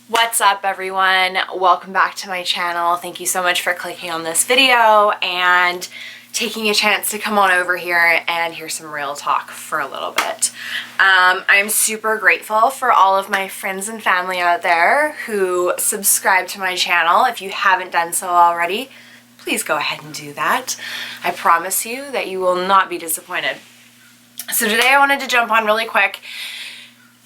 What's up, everyone? Welcome back to my channel. Thank you so much for clicking on this video and taking a chance to come on over here and hear some real talk for a little bit. I'm super grateful for all of my friends and family out there who subscribe to my channel. If you haven't done so already, please go ahead and do that. I promise you that you will not be disappointed. So today I wanted to jump on really quick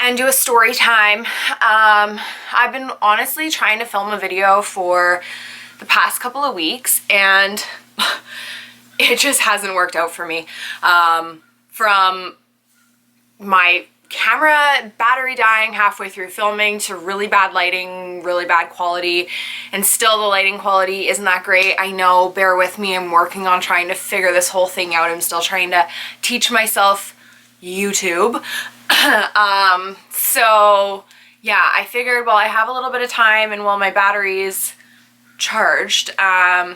and do a story time. I've been honestly trying to film a video for the past couple of weeks and it just hasn't worked out for me. From my camera battery dying halfway through filming to really bad lighting, really bad quality, and still the lighting quality isn't that great. I know, bear with me, I'm working on trying to figure this whole thing out. I'm still trying to teach myself YouTube. So yeah, I figured while I have a little bit of time and while my battery's charged, I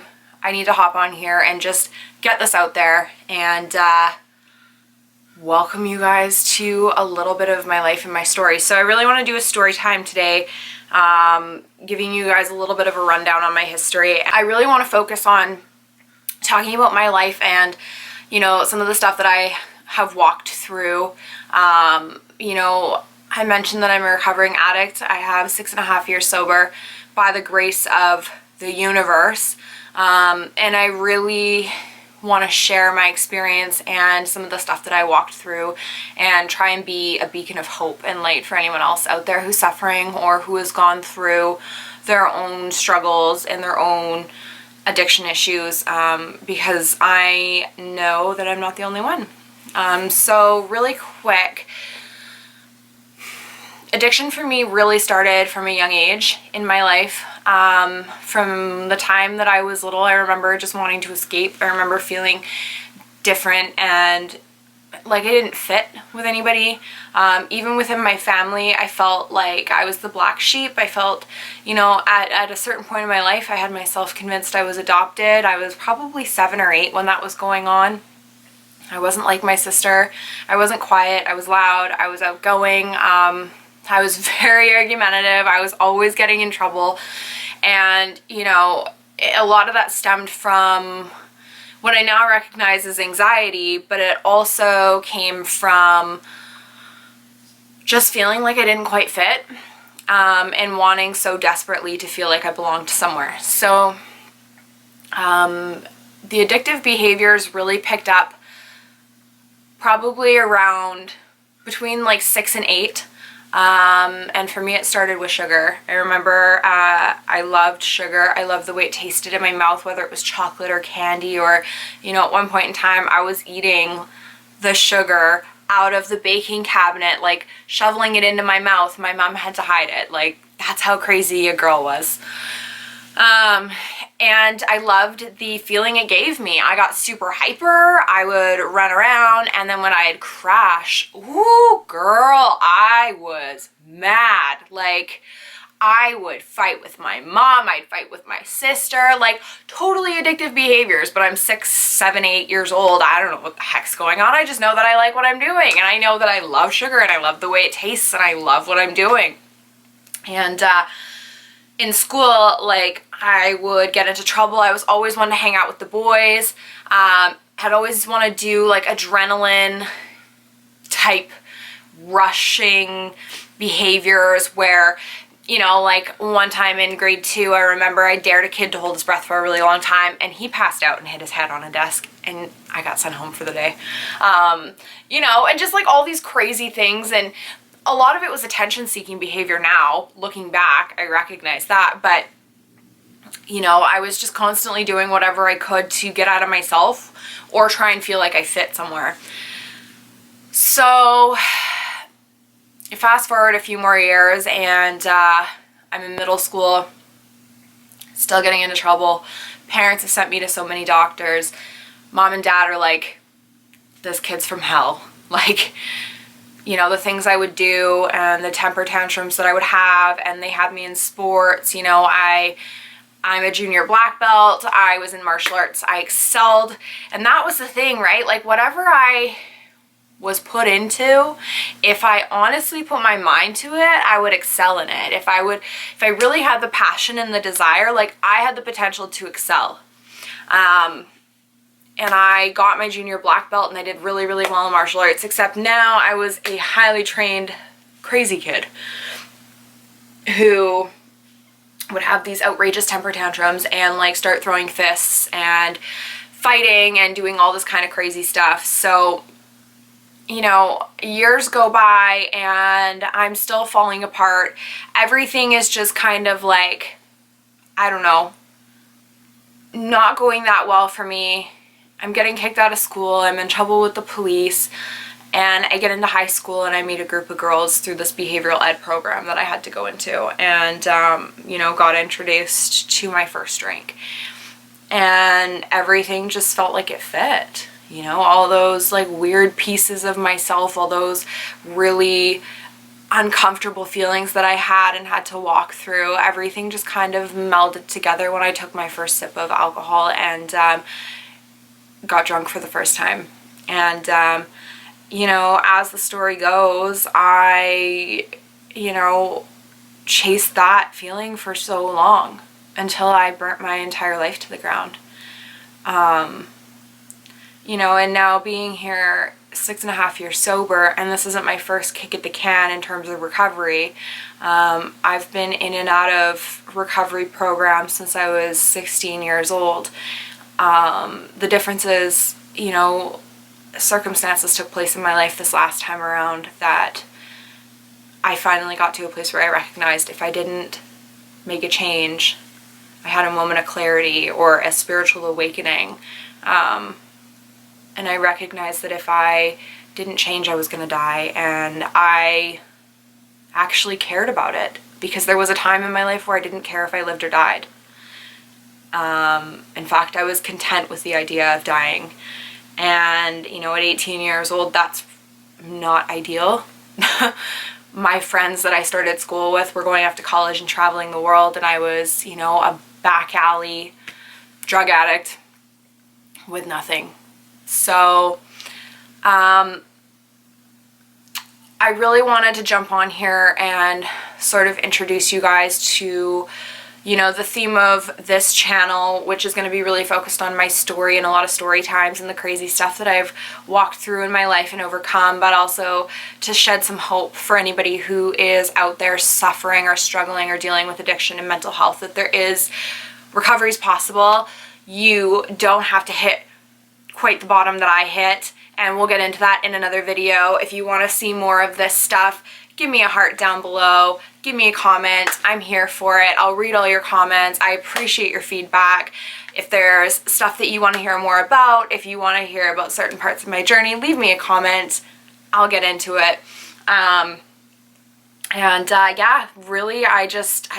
need to hop on here and just get this out there and welcome you guys to a little bit of my life and my story. So I really want to do a story time today, giving you guys a little bit of a rundown on my history. I really want to focus on talking about my life and, you know, some of the stuff that I have walked through. You know, I mentioned that I'm a recovering addict. I have 6.5 years sober by the grace of the universe. And I really want to share my experience and some of the stuff that I walked through and try and be a beacon of hope and light for anyone else out there who's suffering or who has gone through their own struggles and their own addiction issues, because I know that I'm not the only one. So really quick, addiction for me really started from a young age in my life. From the time that I was little, I remember just wanting to escape. I remember feeling different and like I didn't fit with anybody. Even within my family, I felt like I was the black sheep. I felt, you know, at a certain point in my life, I had myself convinced I was adopted. I was probably 7 or 8 when that was going on. I wasn't like my sister. I wasn't quiet. I was loud. I was outgoing. I was very argumentative. I was always getting in trouble. And, you know, a lot of that stemmed from what I now recognize as anxiety, but it also came from just feeling like I didn't quite fit, and wanting so desperately to feel like I belonged somewhere. So the addictive behaviors really picked up probably around between like 6 and 8. And for me it started with sugar. I remember I loved sugar. I loved the way it tasted in my mouth, whether it was chocolate or candy, or, you know, at one point in time I was eating the sugar out of the baking cabinet, like shoveling it into my mouth. My mom had to hide it. Like, that's how crazy a girl was. And I loved the feeling it gave me. I got super hyper. I would run around, and then when I'd crash, ooh, girl, I was mad. Like, I would fight with my mom. I'd fight with my sister. Like, totally addictive behaviors, but I'm 6, 7, 8 years old. I don't know what the heck's going on. I just know that I like what I'm doing, and I know that I love sugar, and I love the way it tastes, and I love what I'm doing. And, in school, like, I would get into trouble. I was always wanting to hang out with the boys. Had always want to do like adrenaline type rushing behaviors where, you know, like one time in grade 2, I remember I dared a kid to hold his breath for a really long time, and he passed out and hit his head on a desk, and I got sent home for the day. You know, and just like all these crazy things, and a lot of it was attention-seeking behavior now. Looking back, I recognize that, but, you know, I was just constantly doing whatever I could to get out of myself or try and feel like I fit somewhere. So, fast forward a few more years, and I'm in middle school, still getting into trouble. Parents have sent me to so many doctors. Mom and dad are like, this kid's from hell. Like, you know, the things I would do and the temper tantrums that I would have, and they had me in sports. You know, I'm a junior black belt. I was in martial arts. I excelled. And that was the thing, right? Like, whatever I was put into, if I honestly put my mind to it, I would excel in it. If I really had the passion and the desire, like, I had the potential to excel. And I got my junior black belt and I did really, really well in martial arts, except now I was a highly trained crazy kid who would have these outrageous temper tantrums and like start throwing fists and fighting and doing all this kind of crazy stuff. So, you know, years go by and I'm still falling apart. Everything is just kind of like, I don't know, not going that well for me. I'm getting kicked out of school, I'm in trouble with the police, and I get into high school and I meet a group of girls through this behavioral ed program that I had to go into, and you know, got introduced to my first drink, and everything just felt like it fit. You know, all those like weird pieces of myself, all those really uncomfortable feelings that I had and had to walk through, everything just kind of melded together when I took my first sip of alcohol and got drunk for the first time. And you know, as the story goes, I, you know, chased that feeling for so long until I burnt my entire life to the ground. You know, and now being here 6.5 years sober, and this isn't my first kick at the can in terms of recovery. I've been in and out of recovery programs since I was 16 years old. The difference is, you know, circumstances took place in my life this last time around that I finally got to a place where I recognized if I didn't make a change, I had a moment of clarity or a spiritual awakening. And I recognized that if I didn't change, I was going to die. And I actually cared about it, because there was a time in my life where I didn't care if I lived or died. In fact, I was content with the idea of dying. And, you know, at 18 years old, that's not ideal. My friends that I started school with were going off to college and traveling the world, and I was, you know, a back alley drug addict with nothing. So, I really wanted to jump on here and sort of introduce you guys to, you know, the theme of this channel, which is going to be really focused on my story and a lot of story times and the crazy stuff that I've walked through in my life and overcome, but also to shed some hope for anybody who is out there suffering or struggling or dealing with addiction and mental health, that there is, recovery is possible. You don't have to hit quite the bottom that I hit, and we'll get into that in another video. If you want to see more of this stuff, give me a heart down below, give me a comment. I'm here for it. I'll read all your comments. I appreciate your feedback. If there's stuff that you want to hear more about, if you want to hear about certain parts of my journey, leave me a comment. I'll get into it. Yeah, really, I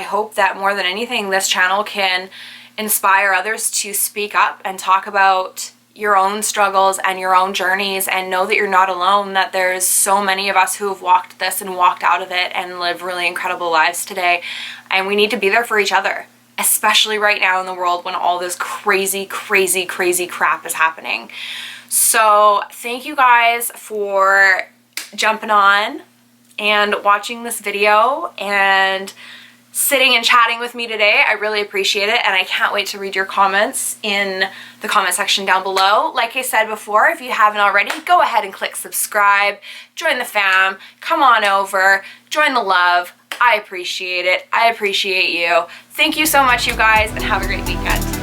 hope that more than anything, this channel can inspire others to speak up and talk about your own struggles and your own journeys, and know that you're not alone, that there's so many of us who have walked this and walked out of it and live really incredible lives today, and we need to be there for each other, especially right now in the world when all this crazy crap is happening. So thank you guys for jumping on and watching this video and sitting and chatting with me today. I really appreciate it, and I can't wait to read your comments in the comment section down below. Like I said before, if you haven't already, go ahead and click subscribe, join the fam, come on over, join the love. I appreciate it. I appreciate you. Thank you so much, you guys, and have a great weekend.